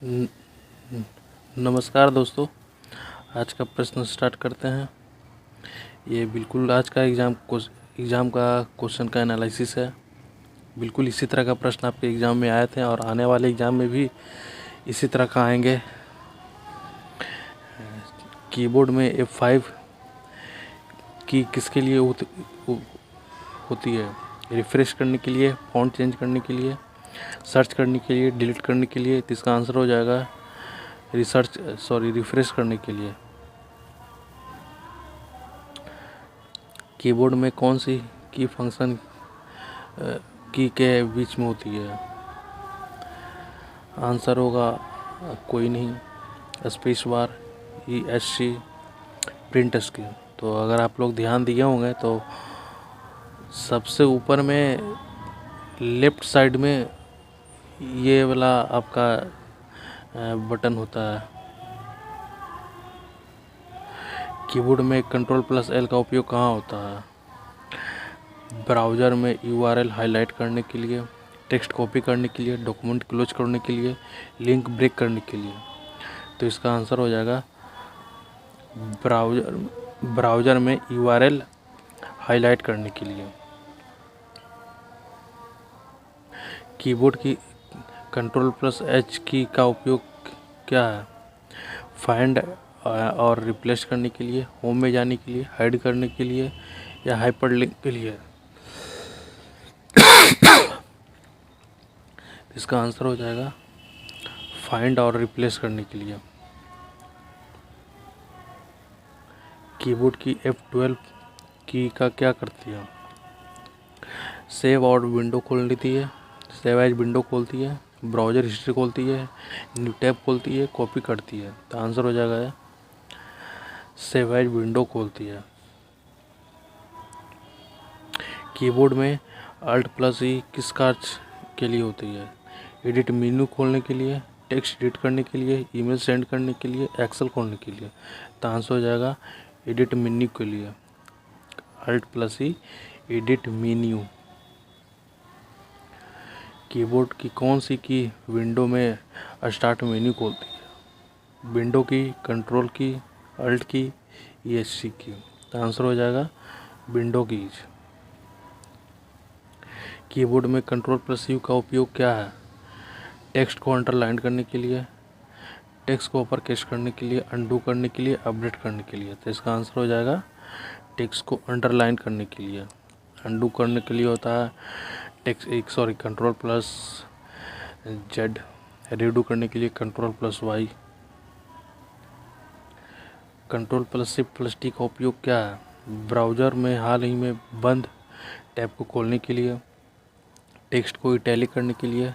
न- नमस्कार दोस्तों, आज का प्रश्न स्टार्ट करते हैं। ये बिल्कुल आज का एग्ज़ाम का क्वेश्चन का एनालिसिस है। बिल्कुल इसी तरह का प्रश्न आपके एग्ज़ाम में आए थे और आने वाले एग्ज़ाम में भी इसी तरह का आएंगे। कीबोर्ड में F5 की किसके लिए होती है? रिफ़्रेश करने के लिए, फ़ॉन्ट चेंज करने के लिए, सर्च करने के लिए, डिलीट करने के लिए। तो इसका आंसर हो जाएगा रिफ़्रेश करने के लिए। कीबोर्ड में कौन सी की फंक्शन की के बीच में होती है? आंसर होगा कोई नहीं, space bar, ESC, print screen. तो अगर आप लोग ध्यान दिए होंगे तो सबसे ऊपर में लेफ्ट साइड में ये वाला आपका बटन होता है। कीबोर्ड में Ctrl+L का उपयोग कहाँ होता है? ब्राउज़र में URL हाईलाइट करने के लिए, टेक्स्ट कॉपी करने के लिए, डॉक्यूमेंट क्लोज करने के लिए, लिंक ब्रेक करने के लिए। तो इसका आंसर हो जाएगा ब्राउज़र में URL हाईलाइट करने के लिए। कीबोर्ड की Ctrl+H की का उपयोग क्या है? फाइंड और रिप्लेस करने के लिए, होम में जाने के लिए, हाइड करने के लिए या हाइपरलिंक के लिए। इसका आंसर हो जाएगा फाइंड और रिप्लेस करने के लिए। कीबोर्ड की F12 की का क्या करती है? सेव और विंडो खोल लेती है, सेव एज विंडो खोलती है, ब्राउज़र हिस्ट्री खोलती है, न्यू टैब खोलती है, कॉपी करती है। तो आंसर हो जाएगा सेव एज विंडो खोलती है। कीबोर्ड में Alt+E किस कार्य के लिए होती है? एडिट मेन्यू खोलने के लिए, टेक्स्ट एडिट करने के लिए, ईमेल सेंड करने के लिए, एक्सेल खोलने के लिए। तो आंसर हो जाएगा एडिट मेन्यू के लिए। Alt+E edit menu. कीबोर्ड की कौन सी की विंडो में स्टार्ट मेन्यू खोलती है? विंडो की, कंट्रोल की, अल्ट की, ESC की। तो आंसर हो जाएगा विंडो कीज। कीबोर्ड में Ctrl+U का उपयोग क्या है? टेक्स्ट को अंडरलाइन करने के लिए, टेक्स्ट को अपर केस करने के लिए, अनडू करने के लिए, अपडेट करने के लिए। तो इसका आंसर हो जाएगा टेक्स्ट को अंडरलाइन करने के लिए। अनडू करने के लिए होता है Ctrl+Z, रीडू करने के लिए Ctrl+Y। Ctrl+Shift+T का उपयोग क्या है? ब्राउज़र में हाल ही में बंद टैब को खोलने के लिए, टेक्स्ट को इटैलिक करने के लिए,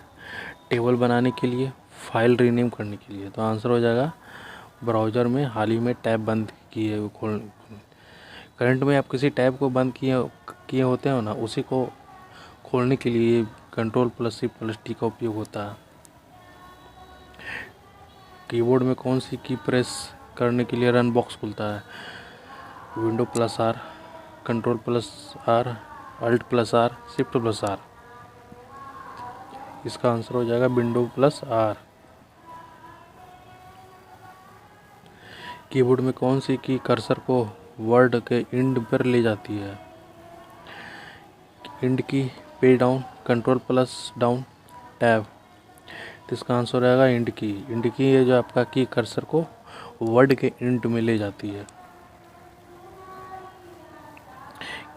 टेबल बनाने के लिए, फाइल रीनेम करने के लिए। तो आंसर हो जाएगा ब्राउज़र में हाल ही में टैब बंद किए करंट में आप किसी टैब को बंद किए होते हो ना, उसी को खोलने के लिए Ctrl+Shift+T का उपयोग होता है। कीबोर्ड में कौन सी की प्रेस करने के लिए रन बॉक्स खुलता है? Window+R, Ctrl+R, Alt+R, Shift+R। इसका आंसर हो जाएगा Window+R। कीबोर्ड में कौन सी की कर्सर को वर्ड के एंड पर ले जाती है? एंड की, पे डाउन, Ctrl+डाउन, टैब। तो इसका आंसर हो जाएगा एंड की। एंड की है जो आपका की कर्सर को वर्ड के एंड में ले जाती है।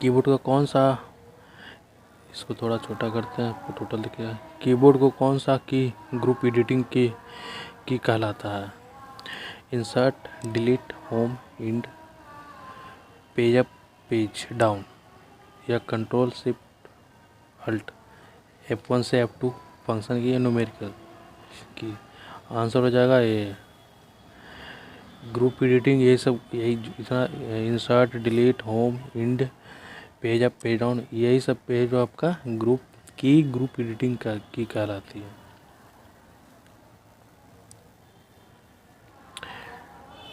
कीबोर्ड का कौन सा, इसको थोड़ा छोटा करते हैं, आपको टोटल दिख गया है। कीबोर्ड को कौन सा की ग्रुप एडिटिंग की कहलाता है? Insert, delete, home, and, page up, page down या Ctrl+Shift+Alt, F1 से F2 फंक्शन की या न्यूमेरिकल की। आंसर हो जाएगा ये ग्रुप एडिटिंग। यही सब, यही इतना insert, delete, home, and, page up, page down, यही सब पेज जो आपका ग्रुप एडिटिंग की कहलाती है।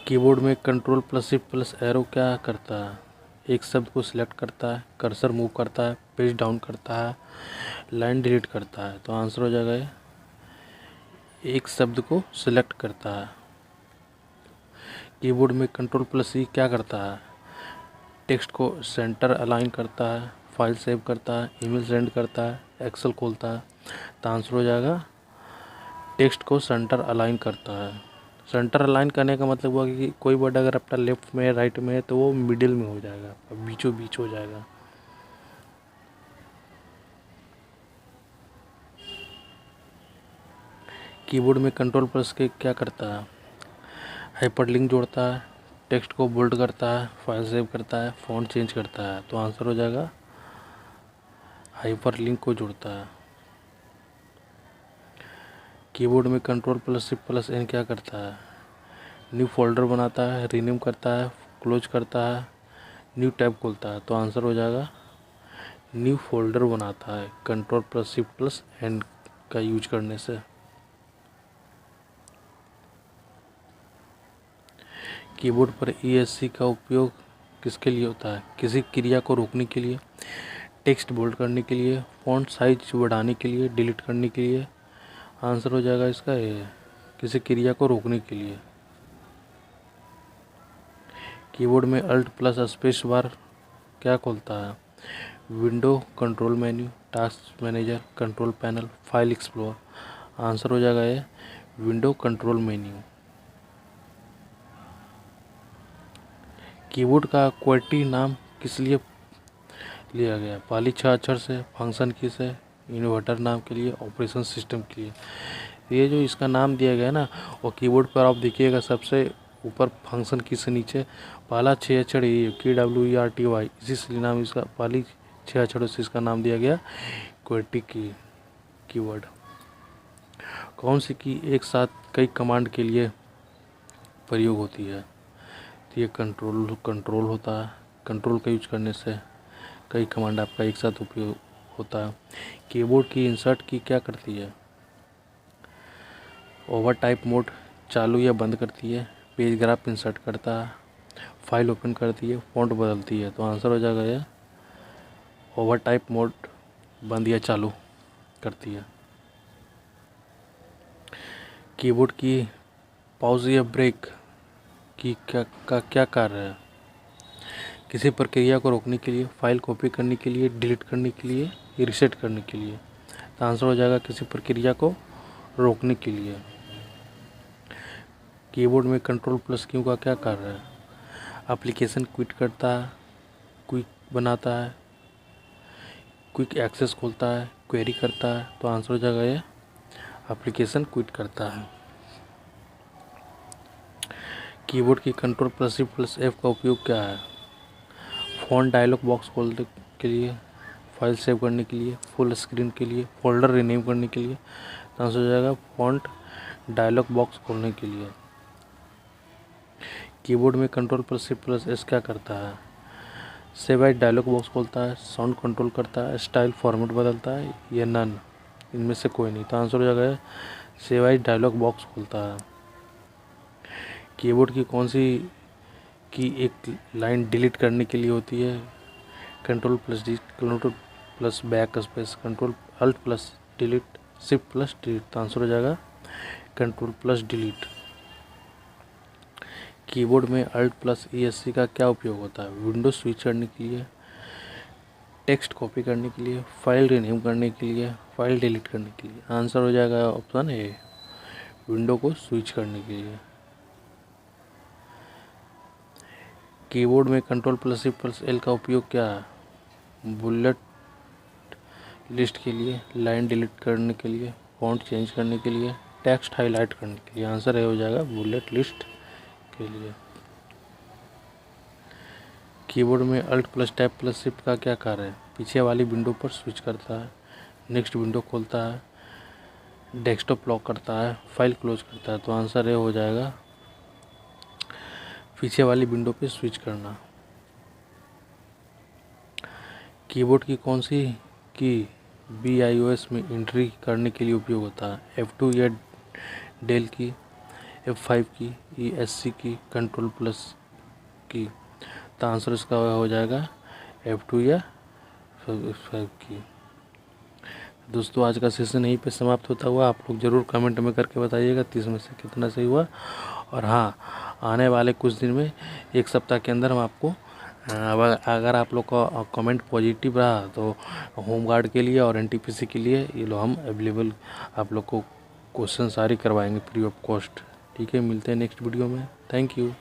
कीबोर्ड में Ctrl+Shift+Arrow क्या करता है? एक शब्द को सिलेक्ट करता है, कर्सर मूव करता है, पेज डाउन करता है, लाइन डिलीट करता है। तो आंसर हो जाएगा एक शब्द को सिलेक्ट करता है। कीबोर्ड में Ctrl+C क्या करता है? टेक्स्ट को सेंटर अलाइन करता है, फाइल सेव करता है, ईमेल सेंड करता है, एक्सेल खोलता है। तो आंसर हो जाएगा टेक्स्ट को सेंटर अलाइन करता है। सेंटर अलाइन करने का मतलब हुआ कि कोई वर्ड अगर आपका लेफ्ट में राइट में है तो वो मिडिल में हो जाएगा, बीचों बीच हो जाएगा। कीबोर्ड में Ctrl+K क्या करता है? हाइपरलिंक जोड़ता है, टेक्स्ट को बोल्ड करता है, फाइल सेव करता है, फ़ॉन्ट चेंज करता है। तो आंसर हो जाएगा हाइपरलिंक को जोड़ता है। कीबोर्ड में Ctrl+C+N क्या करता है? न्यू फोल्डर बनाता है, रीनेम करता है, क्लोज करता है, न्यू टैब खोलता है। तो आंसर हो जाएगा न्यू फोल्डर बनाता है Ctrl+C+N का यूज करने से। कीबोर्ड पर ESC का उपयोग किसके लिए होता है? किसी क्रिया को रोकने के लिए, टेक्स्ट बोल्ड करने के लिए, फ़ॉन्ट साइज बढ़ाने के लिए, डिलीट करने के लिए। आंसर हो जाएगा इसका ये, किसी क्रिया को रोकने के लिए। कीबोर्ड में Alt+Space क्या खोलता है? Window, control menu, task manager, control panel, file explore. Answer हो जाएगा ये विंडो कंट्रोल मेन्यू। कीबोर्ड का QWERTY नाम किस लिए लिया गया? पहली 6 अक्षर से, फंक्शन की से, इन्वर्टर नाम के लिए, ऑपरेशन सिस्टम के लिए। ये जो इसका नाम दिया गया ना, और कीबोर्ड पर आप देखिएगा सबसे ऊपर फंक्शन की से नीचे पहला 6 अक्षर ये KWERTY, इसी से नाम इसका पहली 6 अक्षरों से इसका नाम दिया गया QWERTY कीवर्ड। कौन सी की एक साथ कई कमांड के लिए प्रयोग होती है? तो ये कंट्रोल होता है। कंट्रोल का यूज करने से कई कमांड आपका एक साथ उपयोग होता है। कीबोर्ड की इंसर्ट की क्या करती है? ओवर टाइप मोड चालू या बंद करती है, पेज ग्राफ इंसर्ट करता है, फाइल ओपन करती है, फ़ॉन्ट बदलती है। तो आंसर हो जाएगा ये ओवर टाइप मोड बंद या चालू करती है। कीबोर्ड की पॉज या ब्रेक की क्या कार्य है? किसी प्रक्रिया को रोकने के लिए, फाइल कॉपी करने के लिए, डिलीट करने के लिए, रीसेट करने के लिए। तो आंसर हो जाएगा किसी प्रक्रिया को रोकने के लिए। कीबोर्ड में Ctrl+Q का क्या कार्य है? एप्लीकेशन क्विट करता है, क्विक बनाता है, क्विक एक्सेस खोलता है, क्वेरी करता है। तो आंसर हो जाएगा ये एप्लीकेशन क्विट करता है। कीबोर्ड की Ctrl+C+F का उपयोग क्या है? फ़ॉन्ट डायलॉग बॉक्स खोलने के लिए, फाइल सेव करने के लिए, फुल स्क्रीन के लिए, फोल्डर रीनेम करने के लिए। तो आंसर हो जाएगा फ़ॉन्ट डायलॉग बॉक्स खोलने के लिए। कीबोर्ड में Ctrl+C+S क्या करता है? सेव एज डायलॉग बॉक्स खोलता है, साउंड कंट्रोल करता है, स्टाइल फॉर्मेट बदलता है, या नन इनमें से कोई नहीं। तो आंसर हो जाएगा सेव एज डायलॉग बॉक्स खोलता है। कीबोर्ड की कौन सी की एक लाइन डिलीट करने के लिए होती है? Ctrl+D, Ctrl+बैक space, Ctrl+Alt+डिलीट, Shift+डिलीट। तो आंसर हो जाएगा Ctrl+डिलीट। कीबोर्ड में Alt+ESC का क्या उपयोग होता है? विंडो स्विच करने के लिए, टेक्स्ट कॉपी करने के लिए, फाइल रीनेम करने के लिए, फाइल डिलीट करने के लिए। आंसर हो जाएगा ऑप्शन ए, विंडो को स्विच करने के लिए। कीबोर्ड में Ctrl+C+L का उपयोग क्या है? बुलेट लिस्ट के लिए, लाइन डिलीट करने के लिए, फॉन्ट चेंज करने के लिए, टेक्स्ट हाईलाइट करने के लिए। आंसर है हो जाएगा बुलेट लिस्ट के लिए। कीबोर्ड में Alt+Tab+Shift का क्या कार्य है? पीछे वाली विंडो पर स्विच करता है, नेक्स्ट विंडो खोलता है, डेस्कटॉप लॉक करता है, फाइल क्लोज करता है। तो आंसर है हो जाएगा पीछे वाली विंडो पे स्विच करना। कीबोर्ड की कौन सी की BIOS में एंट्री करने के लिए उपयोग होता है? F2 या डेल की, F5 की, ESC की, Ctrl+ की। तो आंसर इसका हो जाएगा F2 या F5 की। दोस्तों आज का सेशन यहीं पे समाप्त होता हुआ। आप लोग ज़रूर कमेंट में करके बताइएगा 30 में से कितना सही हुआ। और हाँ, आने वाले कुछ दिन में 1 सप्ताह के अंदर हम आपको अगर आप लोग का कमेंट पॉजिटिव रहा तो होम गार्ड के लिए और एनटीपीसी के लिए ये लो हम अवेलेबल आप लोग को क्वेश्चन सारी करवाएंगे फ्री ऑफ कॉस्ट। ठीक है, मिलते हैं नेक्स्ट वीडियो में। Thank you.